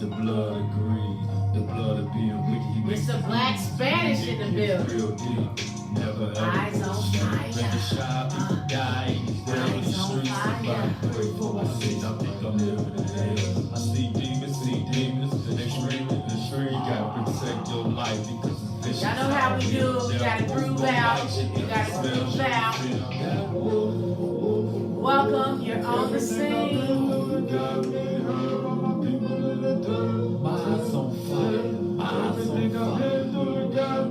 the blood of greed, the blood of being wicked. It's the black Spanish in the building. Real deep. Never ever Eyes on fire. Rather shy people die in these dirty streets. Somebody pray for my sins. I think I'm living in hell. I see demons, they screaming in the street. Gotta protect your life because it's vicious. Y'all know how we do. We gotta groove out. We gotta groove out. Welcome, you're on the scene. My eyes on fire. My eyes on fire.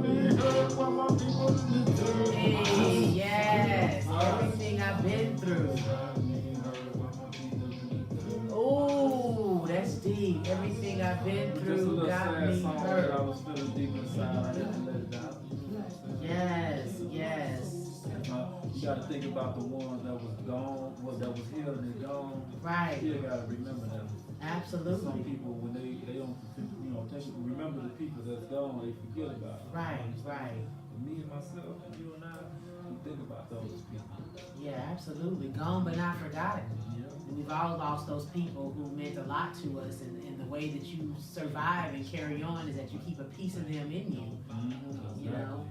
Hey, yes, everything I've been through. Ooh, that's deep. Everything I've been through got me hurt. I was feeling deep inside. I had to let it out. Yes, yes. You got to think about the ones that was gone, that was healed and gone. Right. You got to remember them. Absolutely. Some people, when they don't, remember the people that's gone, they forget about it. Right, right. Me and myself, and you and I, we think about those people. Yeah, absolutely. Gone but not forgotten. Yeah. And we've all lost those people who meant a lot to us, and the way that you survive and carry on is that you keep a piece of them in you. Mm-hmm. You know?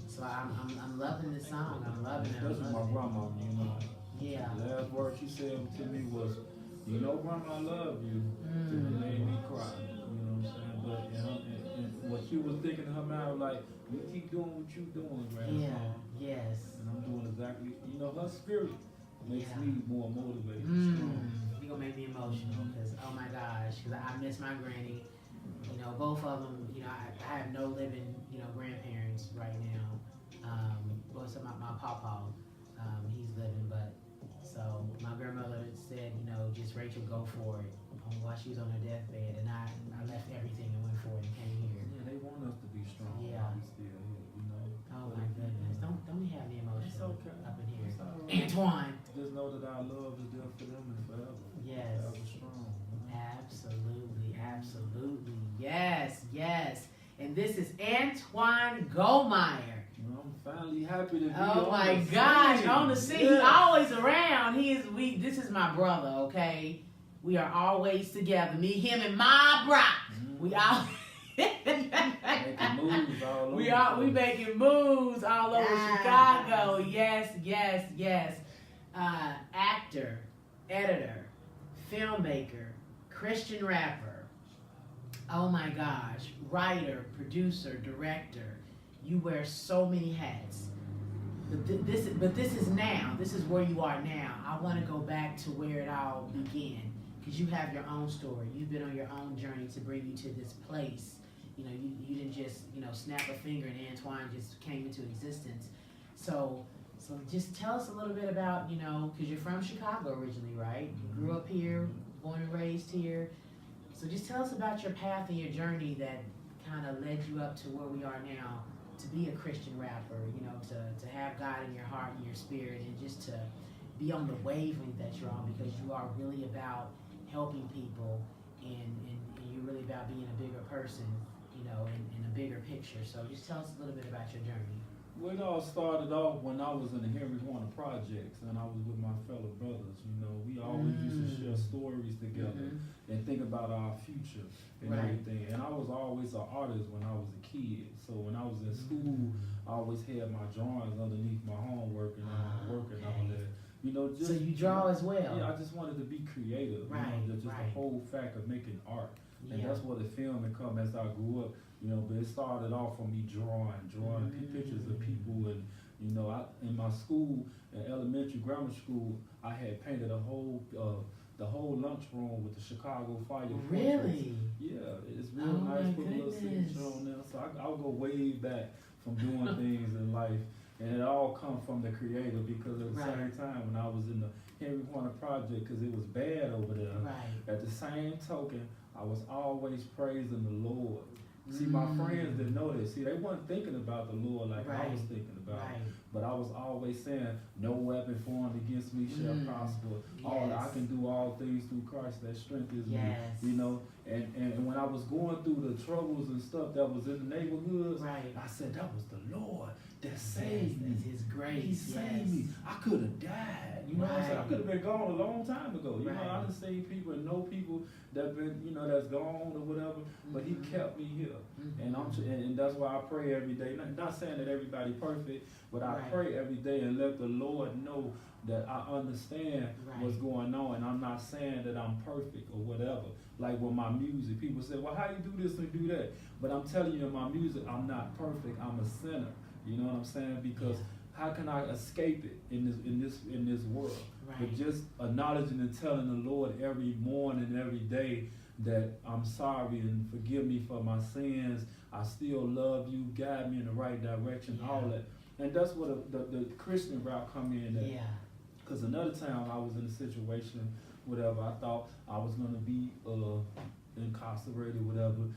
So I'm loving this song. I'm loving it. That's my grandma, you know. Yeah. The last word she said to me was, you know, Grandma, I love you. And it made me cry. You know what I'm saying? But and what she was thinking in her mind, like, you keep doing what you're doing, Grandma. Yeah. Yes. And I'm doing exactly, you know, her spirit makes me more motivated. You're going to make me emotional because, oh my gosh, because I miss my granny. You know, both of them, you know, I have no living, you know, grandparents right now. So my pawpaw, he's living, but so my grandmother said, you know, just Racheal, go for it while she was on her deathbed, and I left everything and went for it and came here. Yeah, they want us to be strong. Yeah. While we still here, you know. Oh my goodness, don't we have the emotional okay. up in here? Right. Antoine. Just know that our love is there for them and forever. Yes. Forever strong. Absolutely, absolutely. Yes, yes. And this is Antoine Gomire. I'm finally happy to be Oh on my the gosh, scene. on the scene. Yeah. He's always around. This is my brother, okay? We are always together. Me, him, and my bro. We all Making moves all over. we making moves all over Chicago. Yes, yes, yes. Actor, editor, filmmaker, Christian rapper. Oh my gosh, writer, producer, director. You wear so many hats. But this is now. This is where you are now. I want to go back to where it all began, because you have your own story. You've been on your own journey to bring you to this place. You know, you didn't just, you know, snap a finger and Antoine just came into existence. So just tell us a little bit about, you know, because you're from Chicago originally, right? You grew up here, born and raised here. So just tell us about your path and your journey that kind of led you up to where we are now, to be a Christian rapper, you know, to have God in your heart and your spirit, and just to be on the wavelength that you're on, because you are really about helping people, and you're really about being a bigger person, you know, in a bigger picture. So just tell us a little bit about your journey. Well, it all started off when I was in the Henry Horner Projects, and I was with my fellow brothers. You know, we always used to share stories together and think about our future and everything. And I was always an artist when I was a kid. So when I was in school, I always had my drawings underneath my homework and work and all that. You know, just so you draw as well. Yeah, I just wanted to be creative. Right, you know, just the whole fact of making art. And Yeah. that's what the film had come as I grew up. You know, but it started off from me drawing pictures of people, and you know, in my school, in elementary, grammar school, I had painted the whole lunchroom with the Chicago Fire. Really? Portraits. Yeah, it's real nice. Put a little signature on there. So I'll go way back from doing things in life, and it all comes from the creator, because at the same time when I was in the Henry Horner Project, because it was bad over there. At the same token, I was always praising the Lord. See, my friends didn't know this. See, they weren't thinking about the Lord like I was thinking about it. But I was always saying, no weapon formed against me shall prosper. I can do all things through Christ that strengthens me. You know, And when I was going through the troubles and stuff that was in the neighborhoods, I said, that was the Lord that saved me. That's His grace. He saved me. I could have died. You know what I'm saying? I could have been gone a long time ago. You know, I done seen people and know people that been, you know, that's gone or whatever, but He kept me here. And that's why I pray every day. Not saying that everybody perfect, but I pray every day and let the Lord know that I understand what's going on, and I'm not saying that I'm perfect or whatever. Like with my music, people say, well, how you do this and do that? But I'm telling you, in my music, I'm not perfect. I'm a sinner. You know what I'm saying? Because how can I escape it in this world? But just acknowledging and telling the Lord every morning, every day that I'm sorry and forgive me for my sins. I still love you. Guide me in the right direction. All that. And that's what the Christian route come in at. Because another time I was in a situation, whatever, I thought I was going to be incarcerated, whatever.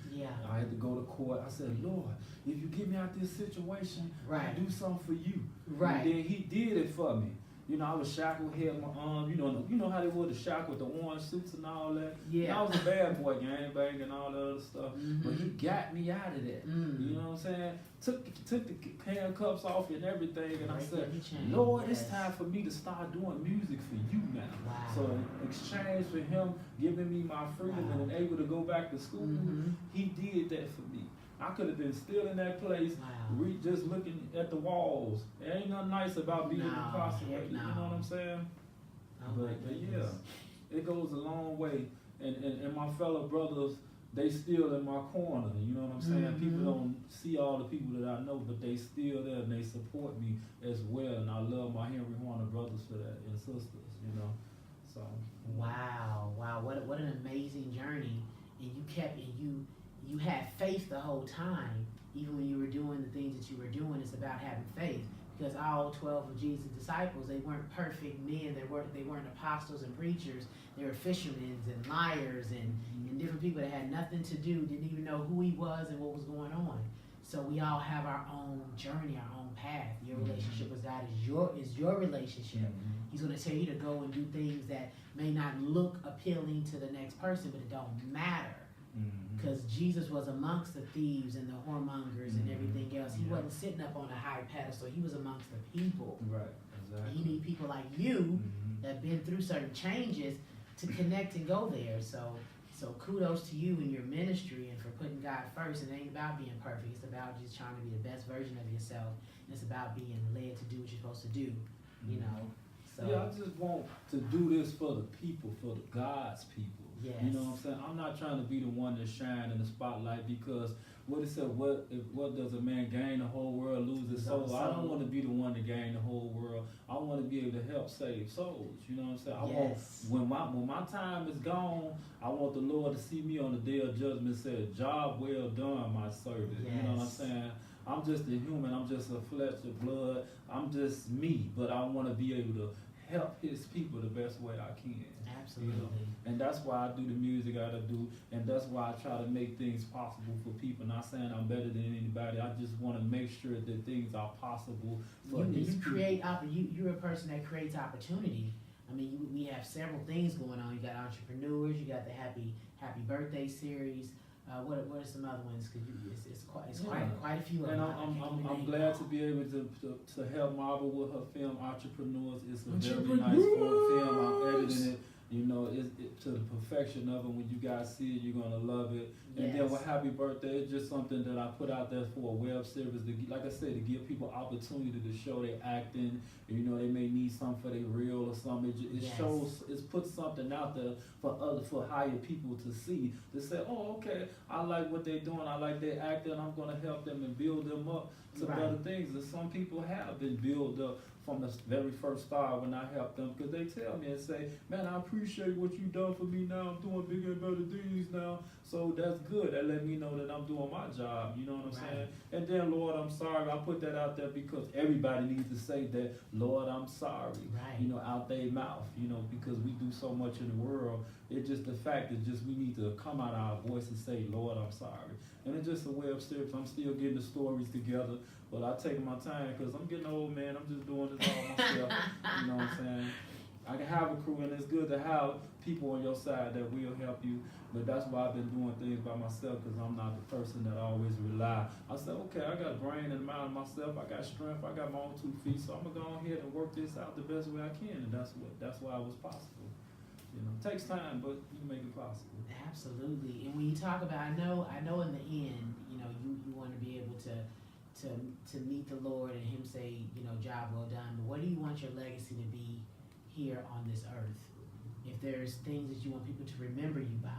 I had to go to court. I said, Lord, if you get me out this situation, I'll do something for you. And then He did it for me. You know, I was shackled, had my arm, you know how they wore the shackle with the orange suits and all that. And I was a bad boy, gangbang and all that other stuff. But He got me out of that. You know what I'm saying? Took the handcuffs off and everything, and I said, Lord, it's time for me to start doing music for you now. So in exchange for Him giving me my freedom and able to go back to school, He did that for me. I could have been still in that place, just looking at the walls. There ain't nothing nice about being incarcerated. You know what I'm saying? But yeah, it goes a long way. And my fellow brothers, they still in my corner. You know what I'm saying? People don't see all the people that I know, but they still there and they support me as well. And I love my Henry Horner brothers for that and sisters. You know, so. Wow, what an amazing journey. And you had faith the whole time, even when you were doing the things that you were doing. It's about having faith, because all 12 of Jesus' disciples, they weren't perfect men. They weren't apostles and preachers. They were fishermen and liars and different people that had nothing to do, didn't even know who He was and what was going on. So we all have our own journey, our own path. Your relationship with God is your relationship. He's going to tell you to go and do things that may not look appealing to the next person, but it don't matter. Because Jesus was amongst the thieves and the whoremongers and everything else. He wasn't sitting up on a high pedestal. He was amongst the people. He need people like you that have been through certain changes to connect and go there. So kudos to you and your ministry and for putting God first. It ain't about being perfect. It's about just trying to be the best version of yourself. And it's about being led to do what you're supposed to do. You know. So I just want to do this for the people, for the God's people. You know what I'm saying? I'm not trying to be the one that shine in the spotlight, because what it said, what does a man gain the whole world, lose his soul? I don't want to be the one to gain the whole world. I want to be able to help save souls. You know what I'm saying? I want, when my time is gone, I want the Lord to see me on the day of judgment and say, job well done, my servant. You know what I'm saying? I'm just a human. I'm just a flesh and blood. I'm just me, but I want to be able to help His people the best way I can. Absolutely. You know? And that's why I do the music I do, and that's why I try to make things possible for people. Not saying I'm better than anybody. I just want to make sure that things are possible for His people. You're a person that creates opportunity. I mean, we have several things going on. You got entrepreneurs. You got the happy birthday series. What are some other ones? Because it's quite a few. And I'm glad to be able to help Marvel with her film Entrepreneurs. It's a very nice film. I'm editing it. You know, it's to the perfection of it. When you guys see it, you're gonna love it. And then with Happy Birthday, it's just something that I put out there for a web series. Like I said, to give people opportunity to show their acting. You know, they may need something for their reel or something. It shows, it puts something out there for higher people to see. To say, oh, okay, I like what they're doing. I like their acting. I'm gonna help them and build them up to better things. And some people have been built up from the very first start when I help them, because they tell me and say, man, I appreciate what you done for me now. I'm doing bigger and better things now. So that's good. That let me know that I'm doing my job. You know what I'm saying? And then, Lord, I'm sorry. I put that out there because everybody needs to say that, Lord, I'm sorry. You know, out their mouth, you know, because we do so much in the world. It's just the fact that just we need to come out our voice and say, Lord, I'm sorry. And it's just a way of steps. I'm still getting the stories together, but I take my time because I'm getting old, man. I'm just doing this all myself. You know what I'm saying? I can have a crew, and it's good to have people on your side that will help you. But that's why I've been doing things by myself, because I'm not the person that always rely. I said, okay, I got a brain and mind myself. I got strength. I got my own 2 feet. So I'm gonna go ahead and work this out the best way I can, and that's why it was possible. You know, it takes time, but you make it possible. Absolutely. And when you talk about, I know in the end, you know, you want to be able to meet the Lord and Him say, you know, job well done. But what do you want your legacy to be here on this earth? If there's things that you want people to remember you by,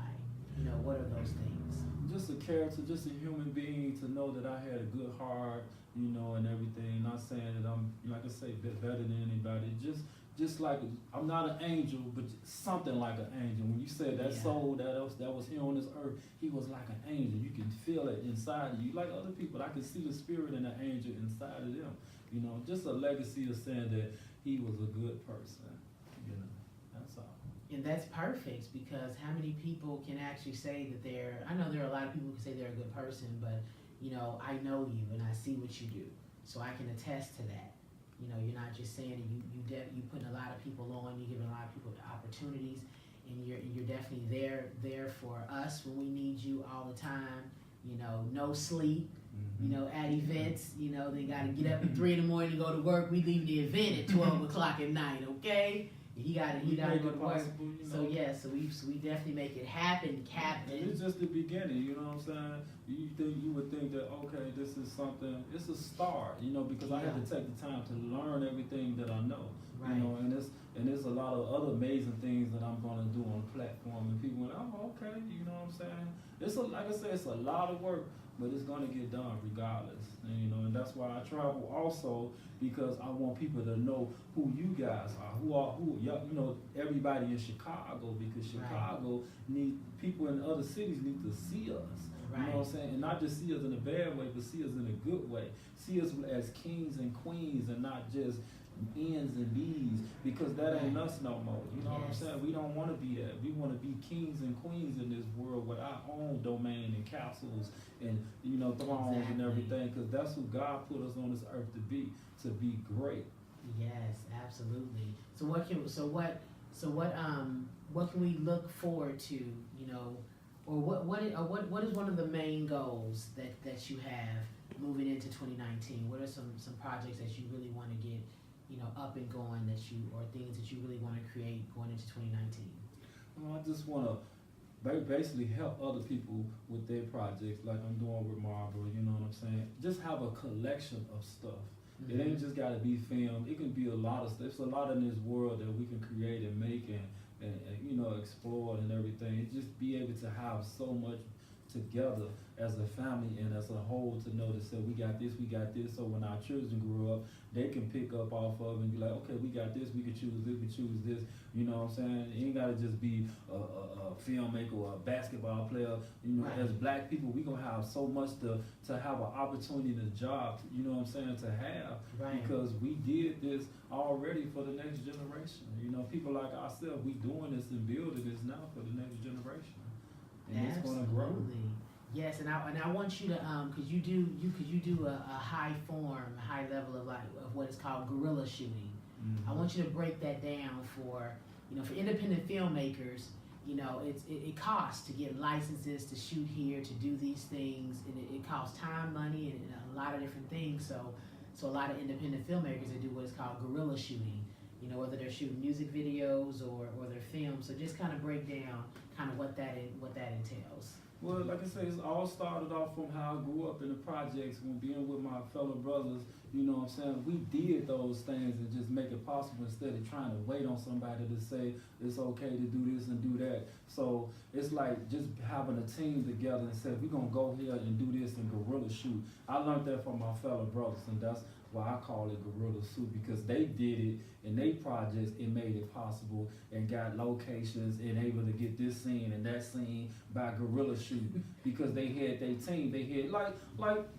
you know, what are those things? Just a character, just a human being, to know that I had a good heart, you know, and everything. Not saying that I'm, like I say, better than anybody. Just like, I'm not an angel, but something like an angel. When you said that soul that was here on this earth, he was like an angel. You can feel it inside of you. Like other people, I can see the spirit and the angel inside of them. You know, just a legacy of saying that he was a good person. You know, that's all. And that's perfect, because how many people can actually say that I know there are a lot of people who can say they're a good person, but, you know, I know you and I see what you do. So I can attest to that. You know, you're not just saying it, you putting a lot of people on, you're giving a lot of people opportunities, and you're definitely there for us when we need you all the time. You know, no sleep. You know, at events, you know, they got to get up at 3 in the morning to go to work. We leave the event at 12 o'clock at night, okay? He got to go to work. You know? So we definitely make it happen, Captain. And it's just the beginning, you know what I'm saying? You would think that, okay, this is something, it's a start, you know, because I had to take the time to learn everything that I know. Right. You know, and there's a lot of other amazing things that I'm gonna do on the platform, and people went, oh, okay, you know what I'm saying? Like I said, it's a lot of work, but it's gonna get done regardless. And, you know, and that's why I travel also, because I want people to know who you guys are, you know, everybody in Chicago, because Chicago people in other cities need to see us. Right. You know what I'm saying? And not just see us in a bad way, but see us in a good way. See us as kings and queens, and not just N's and B's, because that ain't us no more. You know what I'm saying? We don't want to be that. We want to be kings and queens in this world with our own domain and castles and, you know, thrones and everything, because that's who God put us on this earth to be great. Yes, absolutely. So what can we look forward to, you know, or what is one of the main goals that you have moving into 2019? What are some projects that you really want to get, you know, up and going, or things that you really want to create going into 2019? Well, I just want to basically help other people with their projects, like I'm doing with Marvel. You know what I'm saying? Just have a collection of stuff. It ain't just got to be film. It can be a lot of stuff. There's a lot in this world that we can create and make and you know, explore and everything. Just be able to have so much together as a family and as a whole, to know that, say, we got this, so when our children grow up, they can pick up off of and be like, okay, we got this, we can choose this, you know what I'm saying? It ain't gotta just be a filmmaker or a basketball player. You know, as black people, we gonna have so much to have an opportunity and a job, you know what I'm saying, to have, because we did this already for the next generation. You know, people like ourselves, we doing this and building this now for the next generation. And it's gonna grow. Yes, and I want you to because you do a high level of what is called guerrilla shooting. I want you to break that down for independent filmmakers. You know, it costs to get licenses to shoot here, to do these things, and it costs time, money, and a lot of different things. So a lot of independent filmmakers, they do what is called guerrilla shooting. You know, whether they're shooting music videos or their films. So just kind of break down kind of what that entails. Well, like I say, it's all started off from how I grew up in the projects, when being with my fellow brothers. You know what I'm saying? We did those things and just make it possible, instead of trying to wait on somebody to say it's okay to do this and do that. So it's like just having a team together and say, we're going to go here and do this and guerrilla shoot. I learned that from my fellow brothers, and that's why I call it guerrilla shoot, because they did it in their projects and made it possible and got locations and able to get this scene and that scene by guerrilla shooting, because they had their team. They had like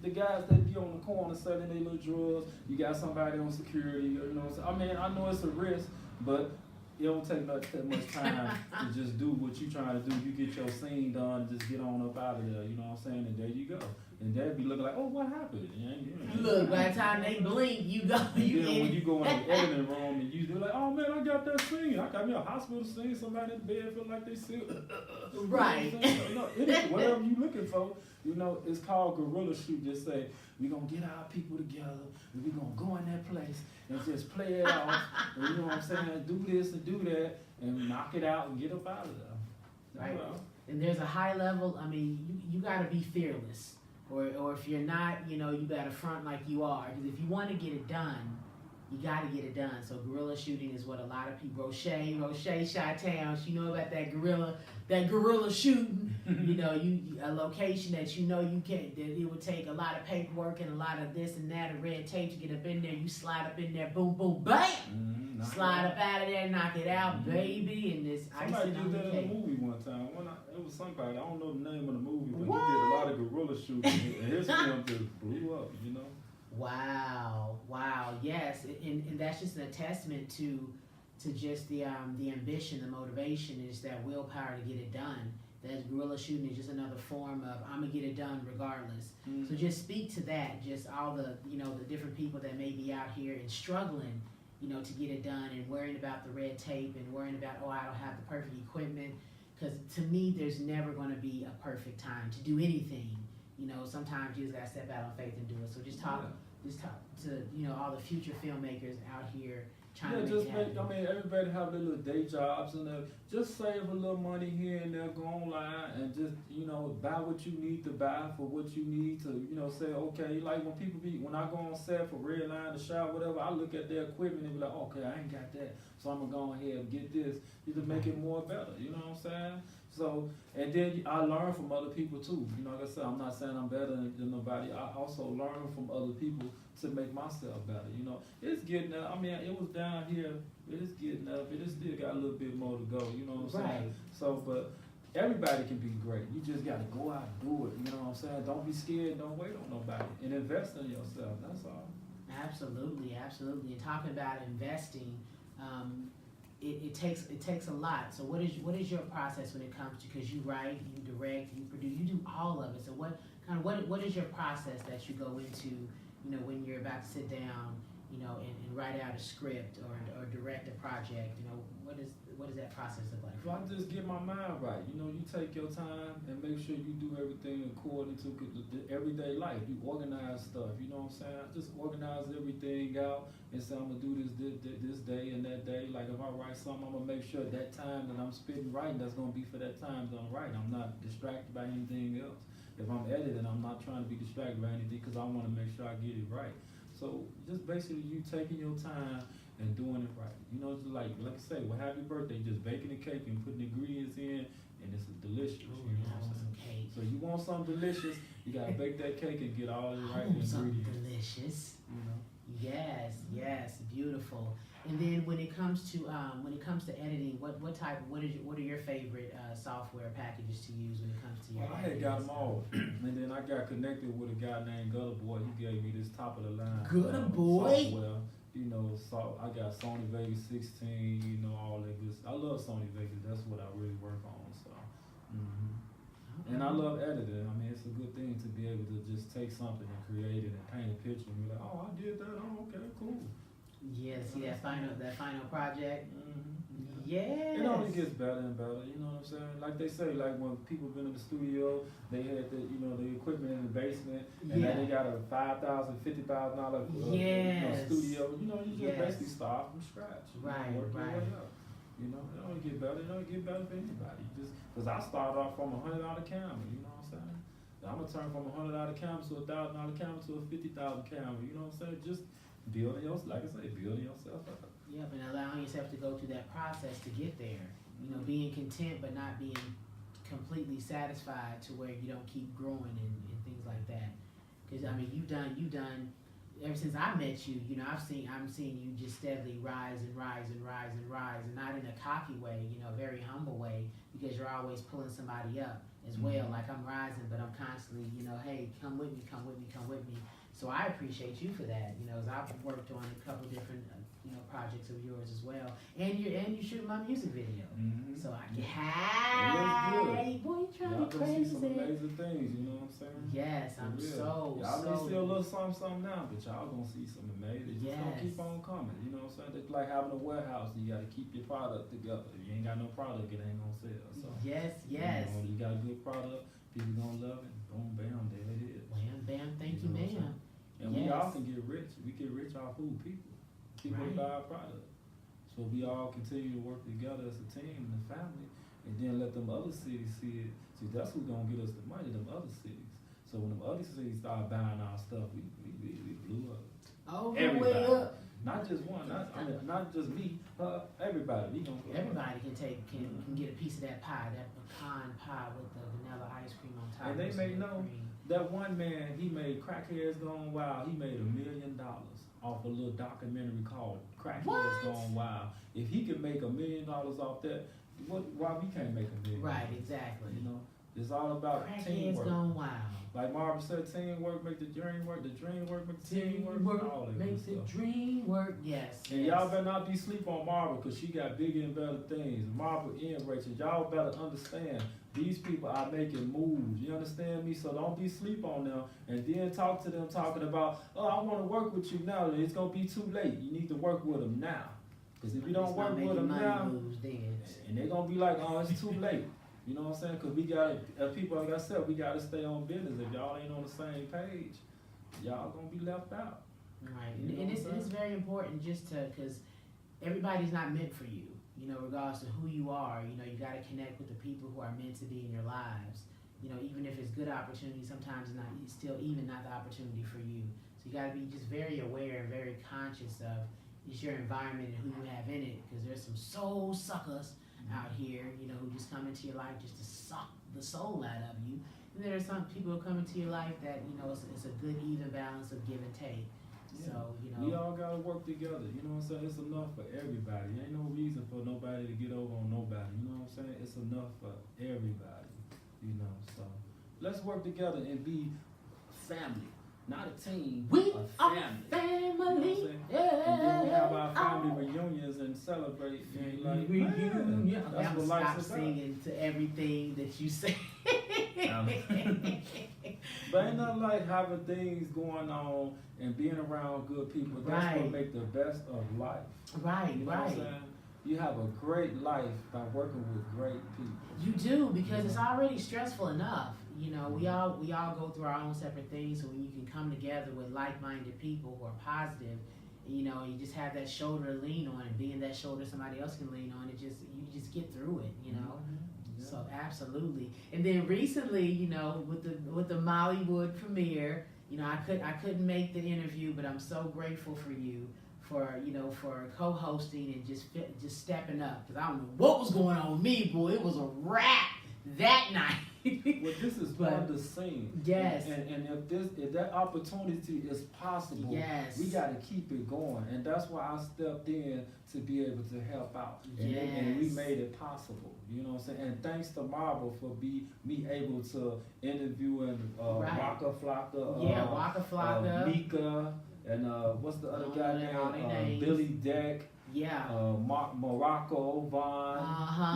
the guys that be on the corner selling their little drugs. You got somebody on security, you know. I mean, I know it's a risk, but it don't take that much time to just do what you trying to do. You get your scene done, just get on up out of there, you know what I'm saying? And there you go. And they'd be looking like, oh, what happened? Look, by the time they blink, you go. And then when you go in the editing room and you do like, oh man, I got that scene. I got me a hospital scene. Somebody in the bed feel like they sick. Right. You know, whatever you looking for, you know, it's called Guerrilla shoot. Just say, we're going to get our people together and we're going to go in that place and just play it out. And you know what I'm saying? Do this and do that and knock it out and get up out of there. Right. And there's a high level, I mean, you got to be fearless. Or if you're not, you know, you got to front like you are. Because if you want to get it done, you got to get it done. So guerrilla shooting is what a lot of people, Racheal Chi-Town, she know about that guerrilla shooting. You know, a location that you know you can't, that it would take a lot of paperwork and a lot of this and that and red tape to get up in there. You slide up in there, boom, boom, bam! Slide up out of there, knock it out, baby, and this somebody icing on did the that in cake. a movie one time. It was somebody, I don't know the name of the movie, but he did a lot of guerrilla shooting, and his film just blew up, you know? Wow, yes, and that's just a testament to just the ambition, the motivation, is that willpower to get it done. That guerrilla shooting is just another form of I'm gonna get it done regardless. So just speak to that, just all the, you know, the different people that may be out here and struggling, you know, to get it done and worrying about the red tape and worrying about, oh, I don't have the perfect equipment. Because to me, there's never going to be a perfect time to do anything. You know, sometimes you just got to step out on faith and do it. So just talk to, you know, all the future filmmakers out here trying to make it happen. I mean, everybody have their little day jobs and just save a little money here and there, go online and just, you know, buy what you need to buy for what you need to, you know, say, okay, like when I go on set for Red Line, the shot, whatever, I look at their equipment and be like, okay, I ain't got that, so I'm going to go ahead and get this, just to make it more better, you know what I'm saying? So, and then I learn from other people too. You know, like I said, I'm not saying I'm better than nobody. I also learn from other people to make myself better. You know, it's getting up. I mean, it was down here, but it's getting up. It still got a little bit more to go. You know what I'm saying? So, but everybody can be great. You just got to go out and do it. You know what I'm saying? Don't be scared. Don't wait on nobody. And invest in yourself. That's all. Absolutely. And talking about investing, it takes a lot. So what is your process when it comes to, because you write, you direct, you produce, you do all of it. So what is your process that you go into, you know, when you're about to sit down, you know, and write out a script or direct a project? You know, what does that process look like? Well, I just get my mind right. You know, you take your time and make sure you do everything according to the everyday life. You organize stuff, you know what I'm saying? I just organize everything out and say I'm gonna do this day and that day. Like if I write something, I'm gonna make sure that time that I'm spitting writing, that's gonna be for that time that I'm writing. I'm not distracted by anything else. If I'm editing, I'm not trying to be distracted by anything because I want to make sure I get it right. So just basically you taking your time and doing it right. You know, just like I say, well, happy birthday, just baking the cake and putting ingredients in, and it's delicious. Ooh, you know what I'm saying? Cake. So you want something delicious, you gotta bake that cake and get all the right ingredients. Something delicious. You know. Yes, beautiful. And then when it comes to editing, what are your favorite software packages to use when it comes to your? Well, I had got them all, and then I got connected with a guy named Guerrilla Boy. He gave me this top of the line Guerrilla Boy. software. You know, so I got Sony Vegas 16. You know, all that good. I love Sony Vegas. That's what I really work on. So. And I love editing. I mean, it's a good thing to be able to just take something and create it and paint a picture and be like, oh, I did that. Oh, okay, cool. Yeah, see that final project. Yes. It only gets better and better. You know what I'm saying? Like they say, like when people been in the studio, they had the equipment in the basement, and then they got a $5,000, $50,000 studio. You know, you just basically start from scratch. Right. Work your way up. You know, it only get better. It only get better for anybody. Just because I started off from $100 camera. You know what I'm saying? I'm gonna turn from $100 camera to $1,000 camera to a $50,000 camera. You know what I'm saying? Just building yourself, like I say, building yourself up. Yep, and allowing yourself to go through that process to get there. You know, being content but not being completely satisfied to where you don't keep growing and things like that. Because I mean, you've done. Ever since I met you, you know, I'm seeing you just steadily rise and not in a cocky way, you know, a very humble way, because you're always pulling somebody up as well. Like I'm rising, but I'm constantly, you know, hey, come with me. So I appreciate you for that. You know, as I've worked on a couple different projects of yours as well, and you shoot my music video. So I can hey boy, you trying to be crazy. See some amazing things, you know what I'm saying? Yes, I'm so y'all may see a little something now, but y'all gonna see some amazing. Just gonna keep on coming, you know what I'm saying? It's like having a warehouse. You gotta keep your product together. If you ain't got no product, it ain't gonna sell. So yes. You got a good product, people gonna love it. Boom, bam, there it is. Bam, bam, thank you, ma'am. And we all can get rich. We get rich off who? People. People buy our product. So we all continue to work together as a team and a family, and then let them other cities see it. See, that's who's gonna get us the money, them other cities. So when them other cities start buying our stuff, we blew up. Oh, everybody. Way up. Not just one, not just me, everybody. We gonna everybody can get a piece of that pie, that pecan pie with the vanilla ice cream on top. And they may know that one man, he made Crackheads Gone Wild. He made $1 million off a little documentary called Crackheads Gone Wild. If he can make $1 million off that, why we can't make $1 million? Right, exactly. You know, it's all about teamwork. Crackheads Gone Wild. Like Marvin said, teamwork make the dream work. The dream work make the team work. All that makes the dream work. Yes. And y'all better not be sleep on Marvin, because she got bigger and better things. Marvin and Racheal, y'all better understand. These people are making moves. You understand me? So don't be sleep on them, and then talk to them talking about, oh, I want to work with you now. It's gonna be too late. You need to work with them now, because if you don't work with them now, and they're gonna be like, oh, it's too late. You know what I'm saying? Because we got people, like I said, we got to stay on business. If y'all ain't on the same page, y'all gonna be left out. Right, and it's very important just because everybody's not meant for you. You know, regardless of who you are, you know, you got to connect with the people who are meant to be in your lives. You know, even if it's good opportunity, sometimes it's still even not the opportunity for you. So you got to be just very aware and very conscious of just your environment and who you have in it, because there's some soul suckers out here, you know, who just come into your life just to suck the soul out of you. And there are some people who come into your life that, you know, it's a good even balance of give and take. Yeah. So, you know, we all gotta work together, you know what I'm saying? It's enough for everybody. Ain't no reason for nobody to get over on nobody, you know what I'm saying? It's enough for everybody, you know, so let's work together and be family. Not a team, we a family. Are family. You know and then we have our family reunions and celebrate. And like, reunion. That's I'm what gonna life's stop about. Singing to everything that you say. But ain't nothing like having things going on and being around good people. That's what make the best of life. Right, you know right. What I'm saying? You have a great life by working with great people. You do, because it's already stressful enough. You know, we all go through our own separate things. So when you can come together with like-minded people who are positive, you know, you just have that shoulder to lean on, and being that shoulder somebody else can lean on, you just get through it. You know. Yeah. So absolutely. And then recently, you know, with the Mollywood premiere, you know, I couldn't make the interview, but I'm so grateful for you for co-hosting and just stepping up, because I don't know what was going on with me, boy. It was a wrap that night. Well, this is one of the scene. Yes. And if that opportunity is possible, yes, we got to keep it going. And that's why I stepped in to be able to help out. And we made it possible. You know what I'm saying? And thanks to Marvel for me able to interview Waka Flocka, Waka Flocka, Mika, and what's the other guy name? Billy Deck. Yeah. Morocco, Vaughn.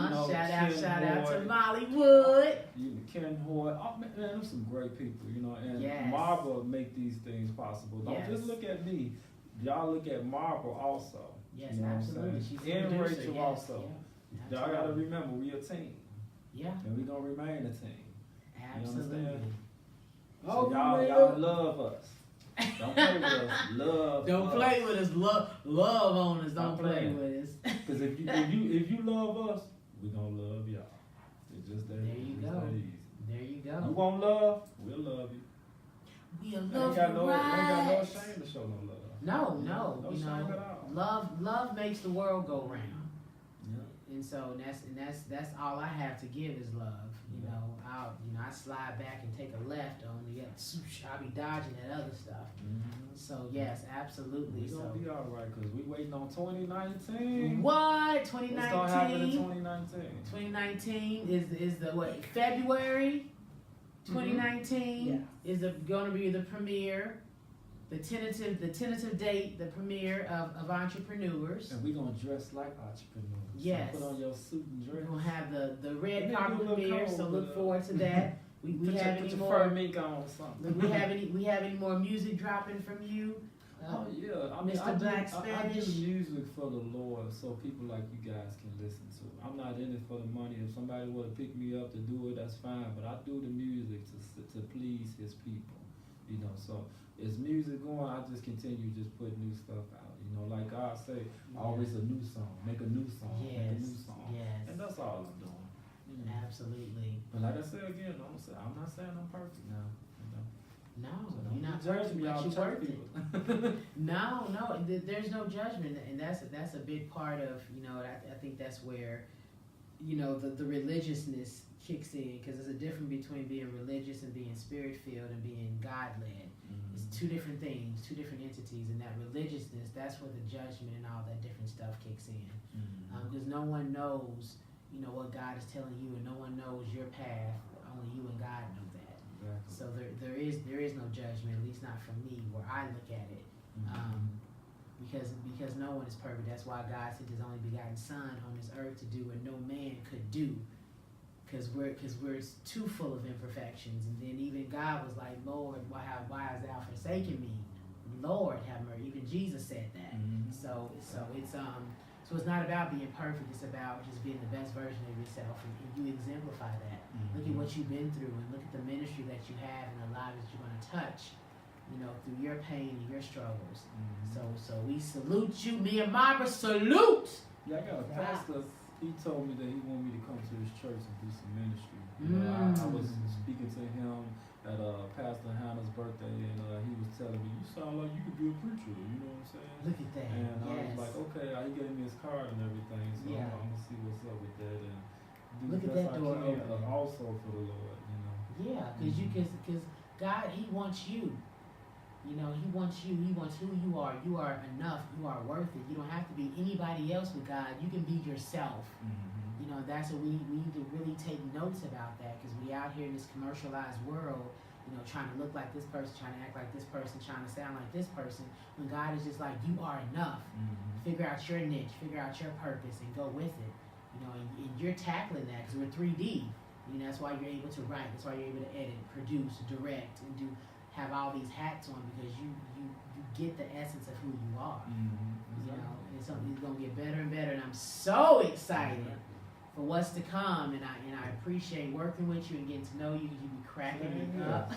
You know, shout out to Mollywood. Ken Hoy. Oh man, there's some great people, you know, and Marvel make these things possible. Don't just look at me. Y'all look at Marvel also. Yes, you know absolutely. She's and Racheal also. Yeah, y'all gotta remember we a team. Yeah. And we gonna remain a team. Absolutely. You understand? So y'all love us. Don't play with us. Don't play with us. Love on us. Don't play with us. Because if you love us, we gonna love y'all. It's just that. There you go. There you go. You want love? We'll love you. We'll love you. Ain't got no shame to show no love. No shame at all. Love makes the world go round. Yeah. And so that's all I have to give is love. You know, I slide back and take a left on the other. I'll be dodging that other stuff. Mm-hmm. So yes, absolutely. We're gonna be all right, because we waiting on 2019. What? 2019? What's gonna happen in 2019? 2019 is the what? February 2019 is going to be the premiere. the tentative date, the premiere of Entrepreneurs. And we're gonna dress like entrepreneurs. Yes. So put on your suit and dress. We're gonna have the red And carpet then do a little premiere, so cold, look forward to that. We put have your any fur more? mink on or something. We have any more music dropping from you? Oh yeah, I mean, Mr. Black I do Spanish. music for the Lord, so people like you guys can listen to. I'm not in it for the money. If somebody were to pick me up to do it, that's fine. But I do the music to please His people, you know. So as music going, I just continue just put new stuff out. You know, like God say, always a new song, make a new song, make a new song, and that's all I'm doing. You know? Absolutely. But like I said again, I'm not saying I'm perfect now. You know? No, So you're not judge perfect, me, but y'all you're church worth it. people. No, there's no judgment, and that's a big part of, you know, I think that's where, you know, the religiousness kicks in, because there's a difference between being religious and being spirit filled and being God led. It's two different things, two different entities, and that religiousness, that's where the judgment and all that different stuff kicks in, because no one knows, you know, what God is telling you, and no one knows your path. Only you and God know that. Exactly. So there is no judgment, at least not from me, where I look at it, because no one is perfect. That's why God sent His only begotten Son on this earth to do what no man could do, because we're too full of imperfections. And then even God was like, Lord, why hast thou forsaken me? Lord, have mercy. Even Jesus said that. So it's not about being perfect. It's about just being the best version of yourself, and you exemplify that. Look at what you've been through, and look at the ministry that you have and the lives that you're going to touch, you know, through your pain and your struggles. So we salute you. Me and Myra salute. Yeah, I got a pastor. He told me that he wanted me to come to his church and do some ministry. You know, I was speaking to him at Pastor Hannah's birthday, and he was telling me, "You sound like you could be a preacher." You know what I'm saying? Look at that. And I was like, "Okay." He gave me his card and everything, so Yeah. I'm gonna see what's up with that and do Look the at best that I door can, open. also for the Lord. You know. Yeah, because God, He wants you. You know, He wants you. He wants who you are. You are enough. You are worth it. You don't have to be anybody else with God. You can be yourself. You know, that's what we need to really take notes about that, because we out here in this commercialized world, you know, trying to look like this person, trying to act like this person, trying to sound like this person, when God is just like, you are enough. Figure out your niche, figure out your purpose, and go with it. You know, and you're tackling that, because we're 3D. You know, that's why you're able to write. That's why you're able to edit, produce, direct, and have all these hats on, because you get the essence of who you are. You know, and it's gonna get better and better, and I'm so excited for what's to come, and I appreciate working with you and getting to know you, because you be cracking me up.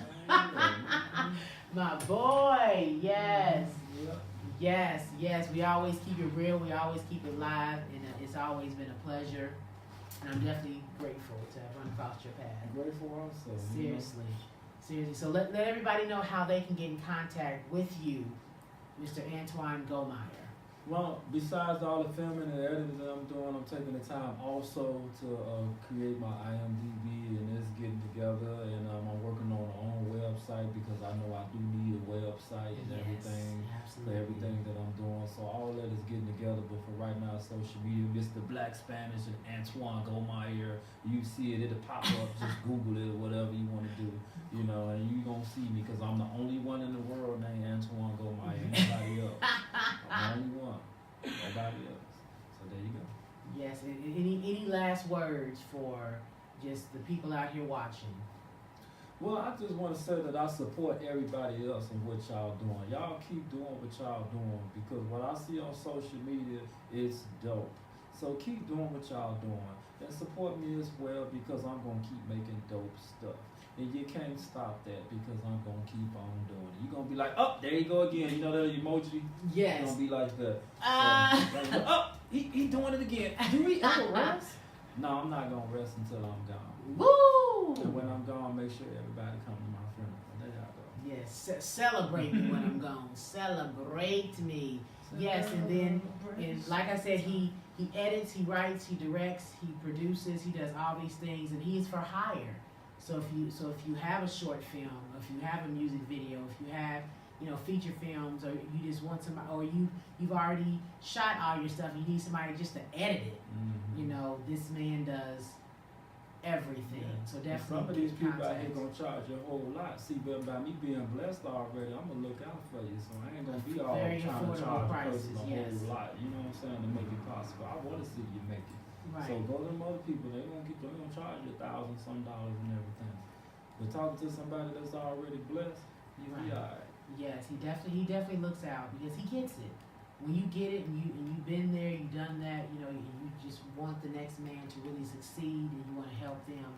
My boy, yes. We always keep it real, we always keep it live, and it's always been a pleasure, and I'm definitely grateful to have run across your path. Grateful also. Seriously. So let everybody know how they can get in contact with you, Mr. Antoine Gomire. Well, besides all the filming and editing that I'm doing, I'm taking the time also to create my IMDb, and it's getting together, and I'm working on my own website, because I know I do need a website and everything for everything that I'm doing. So all that is getting together, but for right now, social media, Mr. Black Spanish and Antoine Gomire, you see it, it'll pop up, just Google it or whatever you want to do, you know, and you gonna see me, because I'm the only one in the world named Antoine Gomire, anybody else. I'm the only one. Nobody else. So there you go. Yes. Any last words for just the people out here watching? Well, I just want to say that I support everybody else in what y'all doing. Y'all keep doing what y'all doing, because what I see on social media is dope. So keep doing what y'all doing, and support me as well, because I'm gonna keep making dope stuff. And you can't stop that, because I'm going to keep on doing it. You're going to be like, oh, there you go again. You know that emoji? Yes. You're going to be like that. Oh, he doing it again. Do we ever rest? No, I'm not going to rest until I'm gone. Woo! And when I'm gone, make sure everybody come to my funeral. There y'all go. Yes, celebrate me when I'm gone. Celebrate me. Yes, and then, like I said, he edits, he writes, he directs, he produces, he does all these things, and he's for hire. So if you have a short film, if you have a music video, if you have, you know, feature films, or you just want somebody, or you've already shot all your stuff, you need somebody just to edit it. You know, this man does everything. So definitely Some of these people out here contact. gonna charge you a whole lot. See, but by me being blessed already, I'm gonna look out for you. So I ain't gonna be all Very trying to affordable charge a prices, person a yes. whole lot. You know what I'm saying? To make it possible. I want to see you make it. Right. So go to them other people. They gonna charge you $1,000 some and everything. But talking to somebody that's already blessed, you be Right. alright. Yes, he definitely looks out because he gets it. When you get it and you've been there, you've done that, you know, and you just want the next man to really succeed and you want to help them,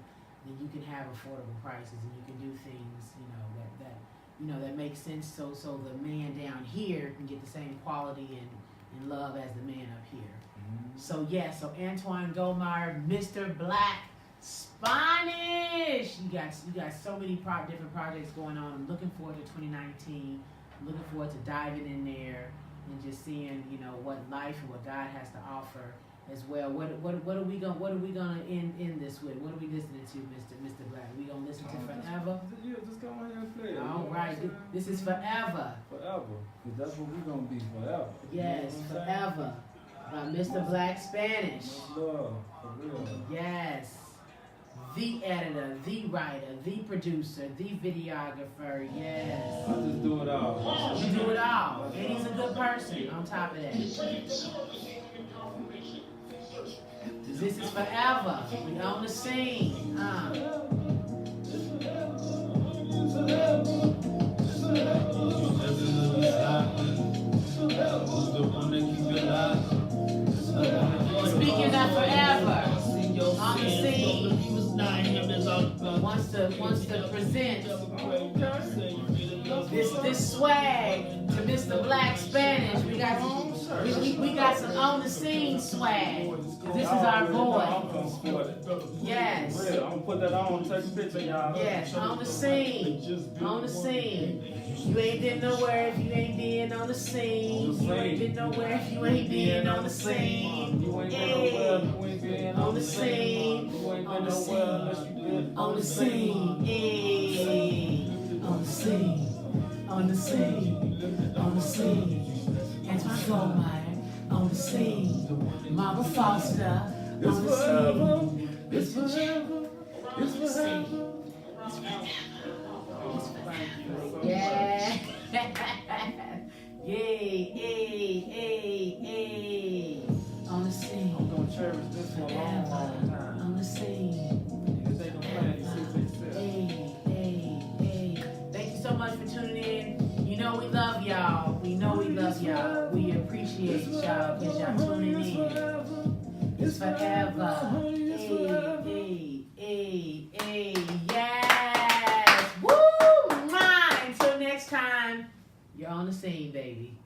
then you can have affordable prices and you can do things, you know, that make sense so the man down here can get the same quality and love as the man up here. Mm-hmm. So so Antoine Gomire, Mr. Black Spanish. You got so many different projects going on. I'm looking forward to 2019. I'm looking forward to diving in there and just seeing, you know, what life and what God has to offer as well. What are we gonna end this with? What are we listening to, Mr. Black? We gonna listen to Forever? Yeah, just go ahead and play it. All right, this is Forever. Forever, because that's what we're gonna be forever. Yes, You know what I'm saying? Forever by Mr. Black Spanish. Much love, for real. Yes. The editor, the writer, the producer, the videographer, yes. I just do it all. You do it all. And he's a good person on top of that. This is Forever. We on the scene. Speaking of Forever, on the scene, wants to present this swag to Mr. Black Spanish. We got some on the scene swag. This is our boy. Yes. I'm gonna put that on, take a picture, y'all. Yes, on the scene. On the scene. You ain't been nowhere if you ain't been on the scene. You ain't been nowhere if you ain't been on the scene. You ain't been nowhere if you ain't been On the scene. You ain't been nowhere unless you been On the scene. Hey. On the scene. On the scene. On the scene. Antoine Gomire. On the scene. Mama Foster. On the scene. It's forever. It's forever. Yeah. Yay. On the scene. I'm gonna cherish this for a long, long time. On the scene. Niggas ain't gonna plan these things themselves. Hey. Thank you so much for tuning in. You know we love y'all. We know we love y'all. We appreciate y'all because y'all tuning in. It's forever. Hey. Yes. Woo! Until next time, you're on the scene, baby.